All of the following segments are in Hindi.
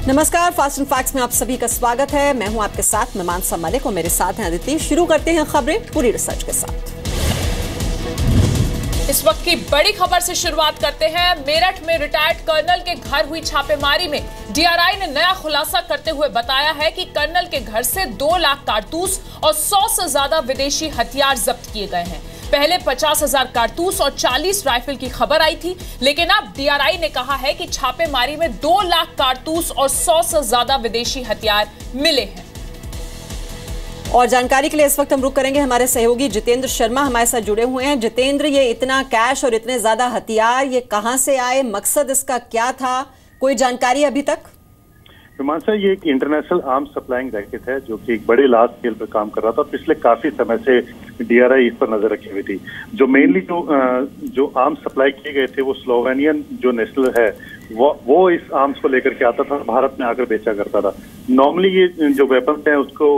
नमस्कार, फास्ट एंड फैक्ट्स में आप सभी का स्वागत है। मैं हूं आपके साथ मैं मानसा मलिक और मेरे साथ हैं अदिति। शुरू करते हैं खबरें पूरी रिसर्च के साथ। इस वक्त की बड़ी खबर से शुरुआत करते हैं। मेरठ में रिटायर्ड कर्नल के घर हुई छापेमारी में डीआरआई ने नया खुलासा करते हुए बताया है कि कर्नल के घर से 2 लाख कारतूस और 100 से ज्यादा विदेशी हथियार जब्त किए गए हैं। पहले 50,000 कारतूस और 40 राइफल की खबर आई थी, लेकिन अब डीआरआई ने कहा है कि छापेमारी में 2 लाख कारतूस और 100 से ज्यादा विदेशी हथियार मिले हैं। और जानकारी के लिए इस वक्त हम रुक करेंगे, हमारे सहयोगी जितेंद्र शर्मा हमारे साथ जुड़े हुए हैं। जितेंद्र, ये इतना कैश और इतने ज्यादा हथियार ये कहां से आए, मकसद इसका क्या था, कोई जानकारी अभी तक? मानसा, ये एक इंटरनेशनल आर्म्स सप्लाइंग रैकेट है जो कि एक बड़े लार्ज स्केल पर काम कर रहा था और पिछले काफी समय से डीआरआई इस पर नजर रखी हुई थी। जो मेनली जो आर्म्स सप्लाई किए गए थे वो स्लोवेनियन जो नेशनल है वो इस आर्म्स को लेकर के आता था, भारत में आकर बेचा करता था। नॉर्मली ये जो वेपन्स हैं उसको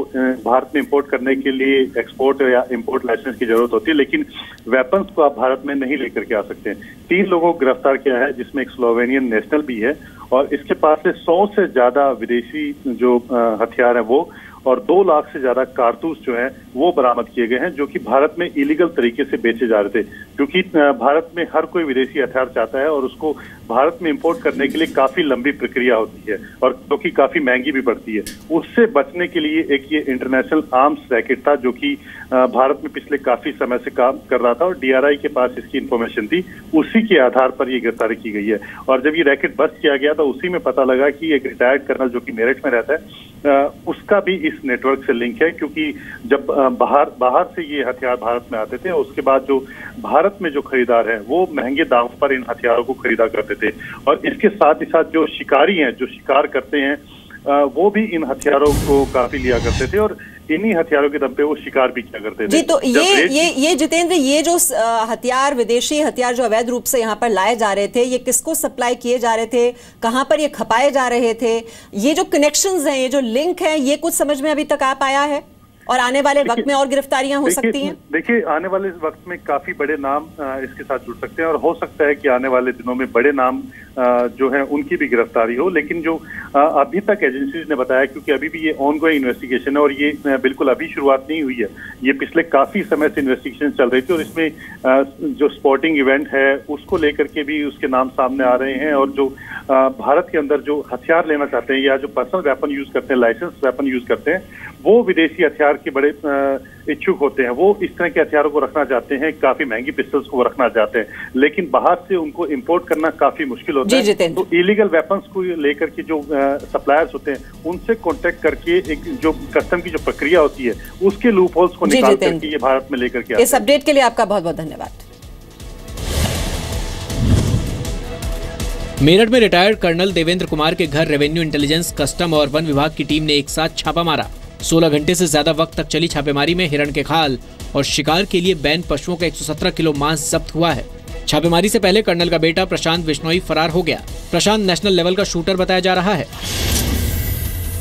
भारत में इंपोर्ट करने के लिए एक्सपोर्ट या इंपोर्ट लाइसेंस की जरूरत होती है, लेकिन वेपन्स को आप भारत में नहीं लेकर के आ सकते। 3 लोगों को गिरफ्तार किया है, जिसमें एक स्लोवेनियन नेशनल भी है और इसके पास से 100 से ज्यादा विदेशी जो हथियार है वो और 2 लाख से ज्यादा कारतूस जो है वो बरामद किए गए हैं, जो कि भारत में इलीगल तरीके से बेचे जा रहे थे। क्योंकि भारत में हर कोई विदेशी हथियार चाहता है और उसको भारत में इंपोर्ट करने के लिए काफी लंबी प्रक्रिया होती है और जो कि काफी महंगी भी पड़ती है। उससे बचने के लिए एक ये इंटरनेशनल आर्म्स रैकेट था जो कि भारत में पिछले काफी समय से काम कर रहा था और डीआरआई के पास इसकी इंफॉर्मेशन थी। उसी के आधार पर ये गिरफ्तारी की गई है और जब ये रैकेट बस्ट किया गया तो उसी में पता लगा कि एक रिटायर्ड कर्नल जो कि मेरठ में रहता है उसका भी इस नेटवर्क से लिंक है। क्योंकि जब बाहर से ये हथियार भारत में आते थे, उसके बाद जो भारत में जो खरीदार है वो महंगे दाम पर इन हथियारों को खरीदा करते थे और इसके साथ ही साथ जो शिकारी हैं, जो शिकार करते हैं, वो भी इन हथियारों को काफी लिया करते थे और इन्हीं हथियारों के दम पे वो शिकार भी किया करते थे। जी, तो ये जितेंद्र, ये जो हथियार, विदेशी हथियार जो अवैध रूप से यहाँ पर लाए जा रहे थे, ये किसको सप्लाई किए जा रहे थे, कहाँ पर ये खपाए जा रहे थे? ये जो कनेक्शंस हैं, ये जो लिंक है, ये कुछ समझ में अभी तक आ पाया है और आने वाले वक्त में और गिरफ्तारियां हो सकती हैं? देखिए, आने वाले वक्त में काफी बड़े नाम इसके साथ जुड़ सकते हैं और हो सकता है कि आने वाले दिनों में बड़े नाम जो है उनकी भी गिरफ्तारी हो। लेकिन जो अभी तक एजेंसीज ने बताया, क्योंकि अभी भी ये ऑनगोइंग इन्वेस्टिगेशन है और ये बिल्कुल अभी शुरुआत नहीं हुई है, ये पिछले काफी समय से इन्वेस्टिगेशन चल रही थी और इसमें जो स्पोर्टिंग इवेंट है उसको लेकर के भी उसके नाम सामने आ रहे हैं और जो भारत के अंदर जो हथियार लेना चाहते हैं या जो पर्सनल वेपन यूज करते हैं, लाइसेंस वेपन यूज करते हैं, वो विदेशी हथियार के बड़े इच्छुक होते हैं। वो इस तरह के हथियारों को रखना चाहते हैं, काफी महंगी पिस्टल्स को रखना चाहते हैं, लेकिन बाहर से उनको इंपोर्ट करना काफी मुश्किल होता है। तो इलीगल वेपन्स को लेकर के जो सप्लायर्स होते हैं उनसे कांटेक्ट करके एक जो कस्टम की जो प्रक्रिया होती है उसके लूप होल्स को निकाल करके ये भारत में लेकर के आते हैं। इस अपडेट के लिए आपका बहुत बहुत धन्यवाद। मेरठ में रिटायर्ड कर्नल देवेंद्र कुमार के घर रेवेन्यू, इंटेलिजेंस, कस्टम और वन विभाग की टीम ने एक साथ छापा मारा। 16 घंटे से ज्यादा वक्त तक चली छापेमारी में हिरण के खाल और शिकार के लिए बैन पशुओं का 117 किलो मांस जब्त हुआ है। छापेमारी से पहले कर्नल का बेटा प्रशांत बिश्नोई फरार हो गया। प्रशांत नेशनल लेवल का शूटर बताया जा रहा है।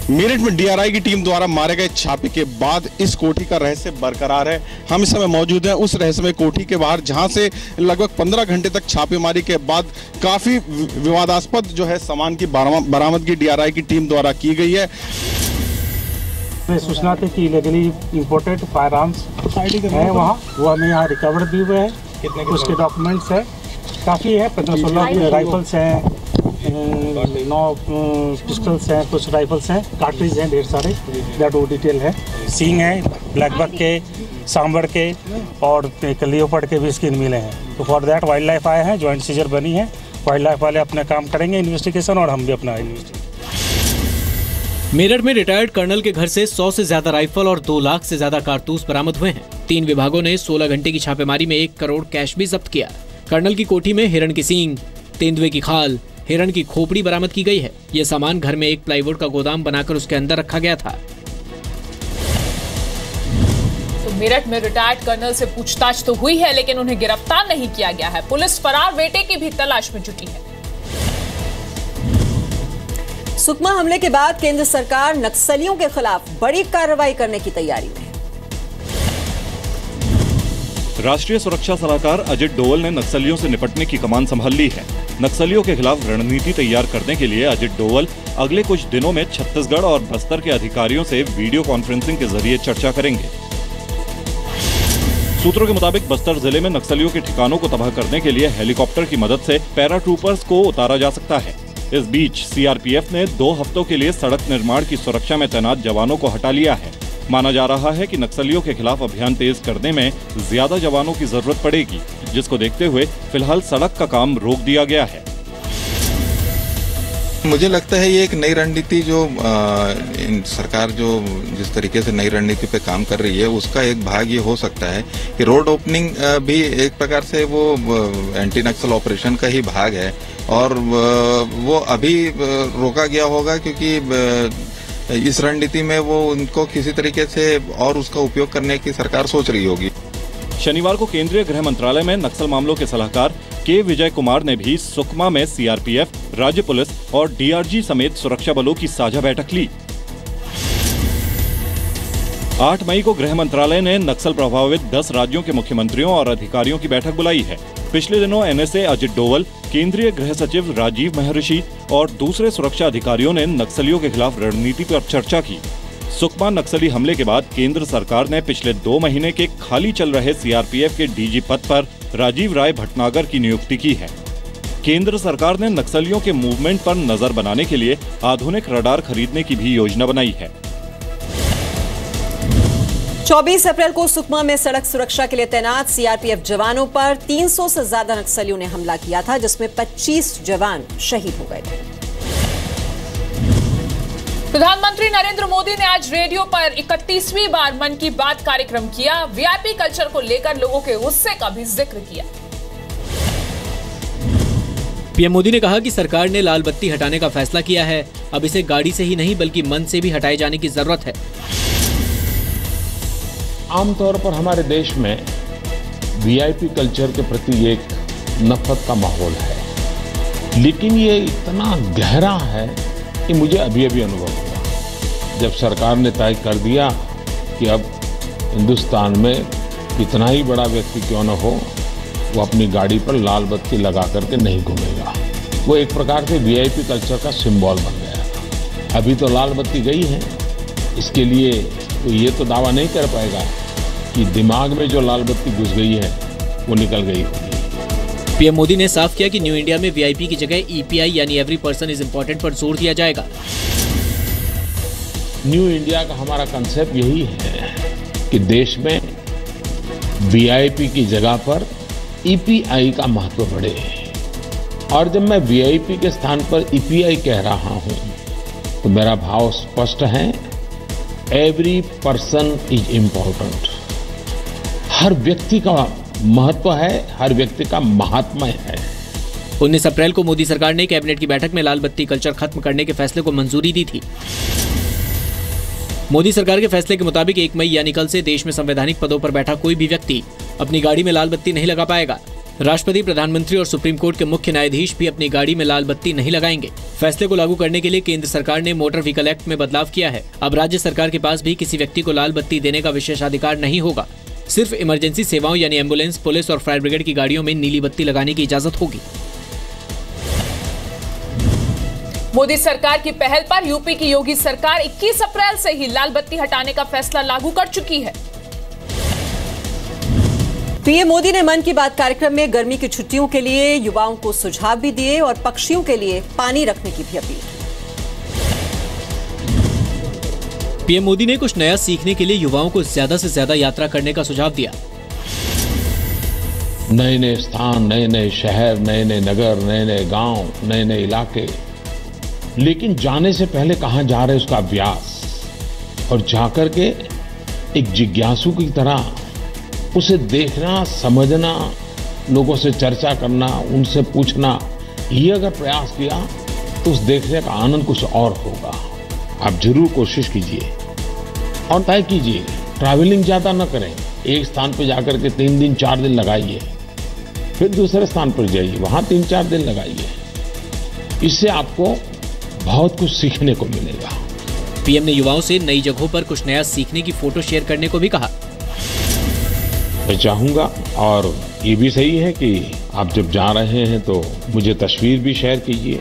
मेरठ में डीआरआई की टीम द्वारा मारे गए छापे के बाद इस कोठी का रहस्य बरकरार है। हम इस समय मौजूद हैं उस रहस्यमय कोठी के बाहर, जहां से लगभग 15 घंटे तक छापेमारी के बाद काफी विवादास्पद जो है सामान की बरामदगी डीआरआई की टीम द्वारा की गई है। सूचना थी कि इलीगली इंपोर्टेड फायर आर्म्स है वहाँ, वो हमें यहाँ रिकवर भी हुए हैं। उसके डॉक्यूमेंट्स है, काफ़ी है, 15-16 राइफल्स हैं, 9 पिस्टल्स हैं, कुछ राइफल्स हैं, कार्ट्रिज हैं ढेर सारे, दैट वो डिटेल है। सींग है ब्लैकबक के, सांबर के और लियोपर्ड के भी स्किन मिले हैं। तो फॉर दैट वाइल्ड लाइफ आए हैं, ज्वाइंट सीजर बनी है, वाइल्ड लाइफ वाले अपना काम करेंगे इन्वेस्टिगेशन और हम भी अपना इन्वेस्टिगेशन। मेरठ में रिटायर्ड कर्नल के घर से 100 से ज्यादा राइफल और 2 लाख से ज्यादा कारतूस बरामद हुए हैं। 3 विभागों ने 16 घंटे की छापेमारी में 1 करोड़ कैश भी जब्त किया। कर्नल की कोठी में हिरण की सींग, तेंदुए की खाल, हिरण की खोपड़ी बरामद की गई है। यह सामान घर में एक प्लाईवुड का गोदाम बनाकर उसके अंदर रखा गया था। तो मेरठ में रिटायर्ड कर्नल से पूछताछ तो हुई है, लेकिन उन्हें गिरफ्तार नहीं किया गया है। पुलिस फरार बेटे की भी तलाश में जुटी है। सुकमा हमले के बाद केंद्र सरकार नक्सलियों के खिलाफ बड़ी कार्रवाई करने की तैयारी में है। राष्ट्रीय सुरक्षा सलाहकार अजित डोवल ने नक्सलियों से निपटने की कमान संभाल ली है। नक्सलियों के खिलाफ रणनीति तैयार करने के लिए अजित डोवल अगले कुछ दिनों में छत्तीसगढ़ और बस्तर के अधिकारियों से वीडियो कॉन्फ्रेंसिंग के जरिए चर्चा करेंगे। सूत्रों के मुताबिक बस्तर जिले में नक्सलियों के ठिकानों को तबाह करने के लिए हेलीकॉप्टर की मदद से पैराट्रूपर्स को उतारा जा सकता है। इस बीच सीआरपीएफ ने 2 हफ्तों के लिए सड़क निर्माण की सुरक्षा में तैनात जवानों को हटा लिया है। माना जा रहा है कि नक्सलियों के खिलाफ अभियान तेज करने में ज्यादा जवानों की जरूरत पड़ेगी, जिसको देखते हुए फिलहाल सड़क का काम रोक दिया गया है। मुझे लगता है ये एक नई रणनीति जो सरकार जो जिस तरीके से नई रणनीति पे काम कर रही है उसका एक भाग ये हो सकता है कि रोड ओपनिंग भी एक प्रकार से वो एंटी नक्सल ऑपरेशन का ही भाग है और वो अभी रोका गया होगा क्योंकि इस रणनीति में वो उनको किसी तरीके से और उसका उपयोग करने की सरकार सोच रही होगी। शनिवार को केंद्रीय गृह मंत्रालय में नक्सल मामलों के सलाहकार के विजय कुमार ने भी सुकमा में सीआरपीएफ, राज्य पुलिस और डीआरजी समेत सुरक्षा बलों की साझा बैठक ली। 8 मई को गृह मंत्रालय ने नक्सल प्रभावित 10 राज्यों के मुख्यमंत्रियों और अधिकारियों की बैठक बुलाई है। पिछले दिनों एनएसए अजित डोवल, केंद्रीय गृह सचिव राजीव महर्षि और दूसरे सुरक्षा अधिकारियों ने नक्सलियों के खिलाफ रणनीति पर चर्चा की। सुकमा नक्सली हमले के बाद केंद्र सरकार ने पिछले 2 महीने के खाली चल रहे सीआरपीएफ के डीजी पद पर राजीव राय भटनागर की नियुक्ति की है। केंद्र सरकार ने नक्सलियों के मूवमेंट पर नजर बनाने के लिए आधुनिक रडार खरीदने की भी योजना बनाई है। 24 अप्रैल को सुकमा में सड़क सुरक्षा के लिए तैनात सीआरपीएफ जवानों पर 300 से ज्यादा नक्सलियों ने हमला किया था, जिसमें 25 जवान शहीद हो गए थे। प्रधानमंत्री नरेंद्र मोदी ने आज रेडियो पर 31वीं बार मन की बात कार्यक्रम किया। वीआईपी कल्चर को लेकर लोगों के गुस्से का भी जिक्र किया। पीएम मोदी ने कहा कि सरकार ने लाल बत्ती हटाने का फैसला किया है। अब इसे गाड़ी से ही नहीं बल्कि मन से भी हटाए जाने की जरूरत है। आमतौर पर हमारे देश में वीआईपी कल्चर के प्रति एक नफरत का माहौल है, लेकिन ये इतना गहरा है कि मुझे अभी अभी अनुभव हुआ जब सरकार ने तय कर दिया कि अब हिंदुस्तान में कितना ही बड़ा व्यक्ति क्यों न हो, वो अपनी गाड़ी पर लाल बत्ती लगा करके नहीं घूमेगा। वो एक प्रकार से वीआईपी कल्चर का सिंबल बन गया था। अभी तो लाल बत्ती गई है, इसके लिए तो ये तो दावा नहीं कर पाएगा कि दिमाग में जो लाल बत्ती घुस गई है वो निकल गई होगी। पीएम मोदी ने साफ किया कि न्यू इंडिया में वीआईपी की जगह ईपीआई यानी एवरी पर्सन इज इम्पोर्टेंट पर जोर दिया जाएगा। न्यू इंडिया का हमारा कंसेप्ट यही है कि देश में वीआईपी की जगह पर ईपीआई का महत्व बढ़े, और जब मैं वीआईपी के स्थान पर ईपीआई कह रहा हूं तो मेरा भाव स्पष्ट है, एवरी पर्सन इज इम्पोर्टेंट। हर व्यक्ति का महत्व है, हर व्यक्ति का महात्मा है। 19 अप्रैल को मोदी सरकार ने कैबिनेट की बैठक में लाल बत्ती कल्चर खत्म करने के फैसले को मंजूरी दी थी। मोदी सरकार के फैसले के मुताबिक 1 मई यानी कल से देश में संवैधानिक पदों पर बैठा कोई भी व्यक्ति अपनी गाड़ी में लाल बत्ती नहीं लगा पाएगा। राष्ट्रपति, प्रधानमंत्री और सुप्रीम कोर्ट के मुख्य न्यायाधीश भी अपनी गाड़ी में लाल बत्ती नहीं लगाएंगे। फैसले को लागू करने के लिए केंद्र सरकार ने मोटर व्हीकल एक्ट में बदलाव किया है। अब राज्य सरकार के पास भी किसी व्यक्ति को लाल बत्ती देने का विशेषाधिकार नहीं होगा। सिर्फ इमरजेंसी सेवाओं यानी एम्बुलेंस, पुलिस और फायर ब्रिगेड की गाड़ियों में नीली बत्ती लगाने की इजाजत होगी। मोदी सरकार की पहल पर यूपी की योगी सरकार 21 अप्रैल से ही लाल बत्ती हटाने का फैसला लागू कर चुकी है। पीएम मोदी ने मन की बात कार्यक्रम में गर्मी की छुट्टियों के लिए युवाओं को सुझाव भी दिए और पक्षियों के लिए पानी रखने की भी अपील की। पीएम मोदी ने कुछ नया सीखने के लिए युवाओं को ज्यादा से ज्यादा यात्रा करने का सुझाव दिया। नए नए स्थान, नए नए शहर, नए नए नगर, नए नए गांव, नए नए इलाके, लेकिन जाने से पहले कहां जा रहे उसका अभ्यास, और जाकर के एक जिज्ञासु की तरह उसे देखना, समझना, लोगों से चर्चा करना, उनसे पूछना, ये अगर प्रयास किया तो उस देखने का आनंद कुछ और होगा। आप जरूर कोशिश कीजिए और तय कीजिए, ट्रैवलिंग ज्यादा न करें। एक स्थान पर जाकर के 3 दिन 4 दिन लगाइए, फिर दूसरे स्थान पर जाइए, वहां 3-4 दिन लगाइए। इससे आपको बहुत कुछ सीखने को मिलेगा। पीएम ने युवाओं से नई जगहों पर कुछ नया सीखने की फोटो शेयर करने को भी कहा। मैं चाहूँगा, और ये भी सही है कि आप जब जा रहे हैं तो मुझे तस्वीर भी शेयर कीजिए,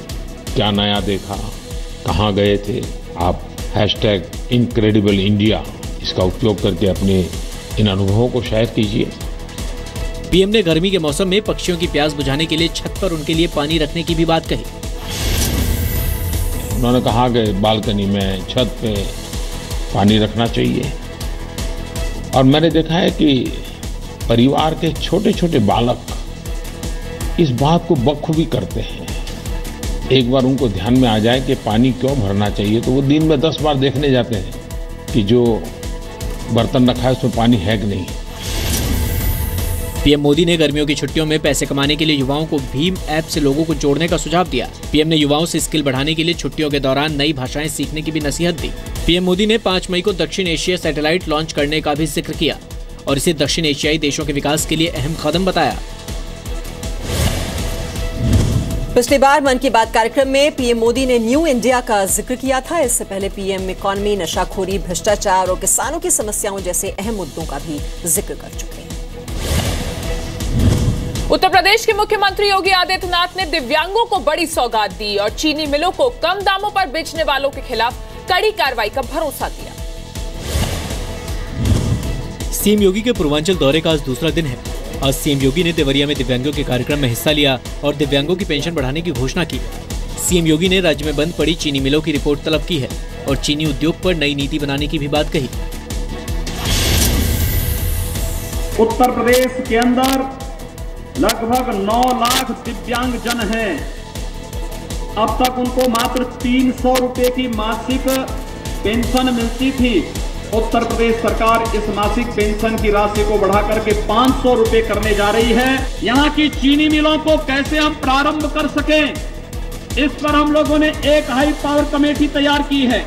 क्या नया देखा, कहाँ गए थे। आप #IncredibleIndia इसका उपयोग करके अपने इन अनुभवों को शेयर कीजिए। पीएम ने गर्मी के मौसम में पक्षियों की प्यास बुझाने के लिए छत पर उनके लिए पानी रखने की भी बात कही। उन्होंने कहा कि बालकनी में, छत पे पानी रखना चाहिए। और मैंने देखा है कि परिवार के छोटे छोटे बालक इस बात को बखूबी करते हैं। एक बार उनको ध्यान में आ जाए कि पानी क्यों भरना चाहिए, तो वो दिन में 10 बार देखने जाते हैं कि जो बर्तन रखा है उसमें पानी है कि नहीं। पीएम मोदी ने गर्मियों की छुट्टियों में पैसे कमाने के लिए युवाओं को भीम ऐप से लोगों को जोड़ने का सुझाव दिया। पीएम ने युवाओं से स्किल बढ़ाने के लिए छुट्टियों के दौरान नई भाषाएं सीखने की भी नसीहत दी। पीएम मोदी ने 5 मई को दक्षिण एशिया सैटेलाइट लॉन्च करने का भी जिक्र किया और इसे दक्षिण एशियाई देशों के विकास के लिए अहम कदम बताया। पिछली बार मन की बात कार्यक्रम में पीएम मोदी ने न्यू इंडिया का जिक्र किया था। इससे पहले पीएम इकोनॉमी, नशाखोरी, भ्रष्टाचार और किसानों की समस्याओं जैसे अहम मुद्दों का भी जिक्र कर चुके हैं। उत्तर प्रदेश के मुख्यमंत्री योगी आदित्यनाथ ने दिव्यांगों को बड़ी सौगात दी और चीनी मिलों को कम दामों पर बेचने वालों के खिलाफ कड़ी कार्रवाई का भरोसा दिया। सीएम योगी के पूर्वांचल दौरे का आज दूसरा दिन है। आज सीएम योगी ने देवरिया में दिव्यांगों के कार्यक्रम में हिस्सा लिया और दिव्यांगों की पेंशन बढ़ाने की घोषणा की। सीएम योगी ने राज्य में बंद पड़ी चीनी मिलों की रिपोर्ट तलब की है और चीनी उद्योग पर नई नीति बनाने की भी बात कही। उत्तर प्रदेश के अंदर लगभग 9 लाख दिव्यांग जन हैं। अब तक उनको मात्र 300 रुपए की मासिक पेंशन मिलती थी। उत्तर प्रदेश सरकार इस मासिक पेंशन की राशि को बढ़ाकर के 500 रुपए करने जा रही है। यहाँ की चीनी मिलों को कैसे हम प्रारंभ कर सकें, इस पर हम लोगों ने एक हाई पावर कमेटी तैयार की है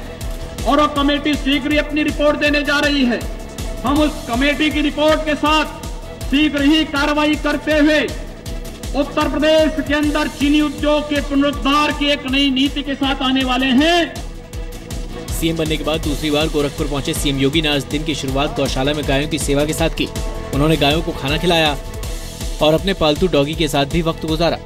और वो कमेटी शीघ्र ही अपनी रिपोर्ट देने जा रही है। हम उस कमेटी की रिपोर्ट के साथ शीघ्र ही कार्रवाई करते हुए उत्तर प्रदेश के अंदर चीनी उद्योग के पुनरुद्धार की एक नई नीति के साथ आने वाले हैं। सीएम बनने के बाद दूसरी बार गोरखपुर पहुंचे सीएम योगी ने आज दिन की शुरुआत गौशाला में गायों की सेवा के साथ की। उन्होंने गायों को खाना खिलाया और अपने पालतू डॉगी के साथ भी वक्त गुजारा।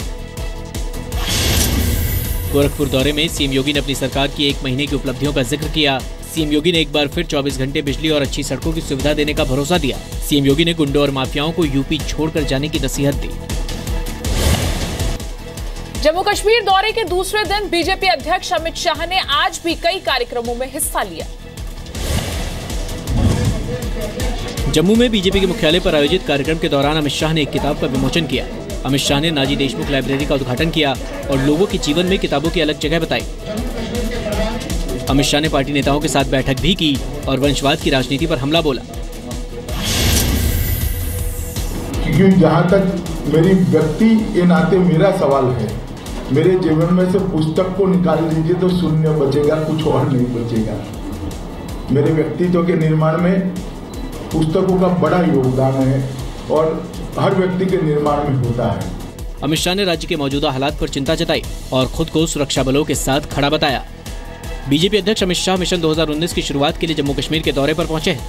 गोरखपुर दौरे में सीएम योगी ने अपनी सरकार की 1 महीने की उपलब्धियों का जिक्र किया। सीएम योगी ने एक बार फिर 24 घंटे बिजली और अच्छी सड़कों की सुविधा देने का भरोसा दिया। सीएम योगी ने गुंडों और माफियाओं को यूपी छोड़कर जाने की नसीहत दी। जम्मू कश्मीर दौरे के दूसरे दिन बीजेपी अध्यक्ष अमित शाह ने आज भी कई कार्यक्रमों में हिस्सा लिया। जम्मू में बीजेपी के मुख्यालय पर आयोजित कार्यक्रम के दौरान अमित शाह ने एक किताब का विमोचन किया। अमित शाह ने नाजी देशमुख लाइब्रेरी का उद्घाटन किया और लोगों के जीवन में किताबों की अलग जगह बताई। अमित शाह ने पार्टी नेताओं के साथ बैठक भी की और वंशवाद की राजनीति पर हमला बोला। क्योंकि जहाँ तक मेरी व्यक्ति के नाते मेरा सवाल है, मेरे जीवन में से पुस्तक को निकाल लीजिए तो शून्य बचेगा, कुछ और नहीं बचेगा। मेरे व्यक्तित्व के निर्माण में पुस्तकों का बड़ा योगदान है और हर व्यक्ति के निर्माण में होता है। अमित शाह ने राज्य के मौजूदा हालात पर चिंता जताई और खुद को सुरक्षा बलों के साथ खड़ा बताया। बीजेपी अध्यक्ष अमित शाह मिशन 2019 की शुरुआत के लिए जम्मू कश्मीर के दौरे पर पहुंचे हैं।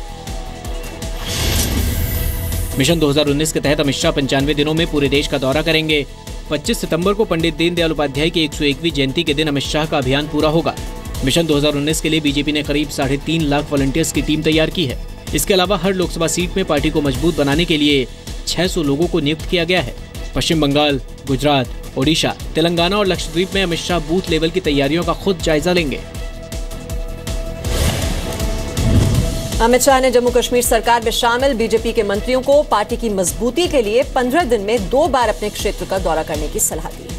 मिशन 2019 के तहत अमित शाह 95 दिनों में पूरे देश का दौरा करेंगे। 25 सितंबर को पंडित दीनदयाल उपाध्याय की 101वीं जयंती के दिन अमित शाह का अभियान पूरा होगा। मिशन 2019 के लिए बीजेपी ने करीब 3.5 लाख वॉलंटियर्स की टीम तैयार की है। इसके अलावा हर लोकसभा सीट में पार्टी को मजबूत बनाने के लिए 600 लोगों को नियुक्त किया गया है। पश्चिम बंगाल, गुजरात, ओडिशा, तेलंगाना और लक्षद्वीप में अमित शाह बूथ लेवल की तैयारियों का खुद जायजा लेंगे। अमित शाह ने जम्मू कश्मीर सरकार में शामिल बीजेपी के मंत्रियों को पार्टी की मजबूती के लिए 15 दिन में 2 बार अपने क्षेत्र का दौरा करने की सलाह दी।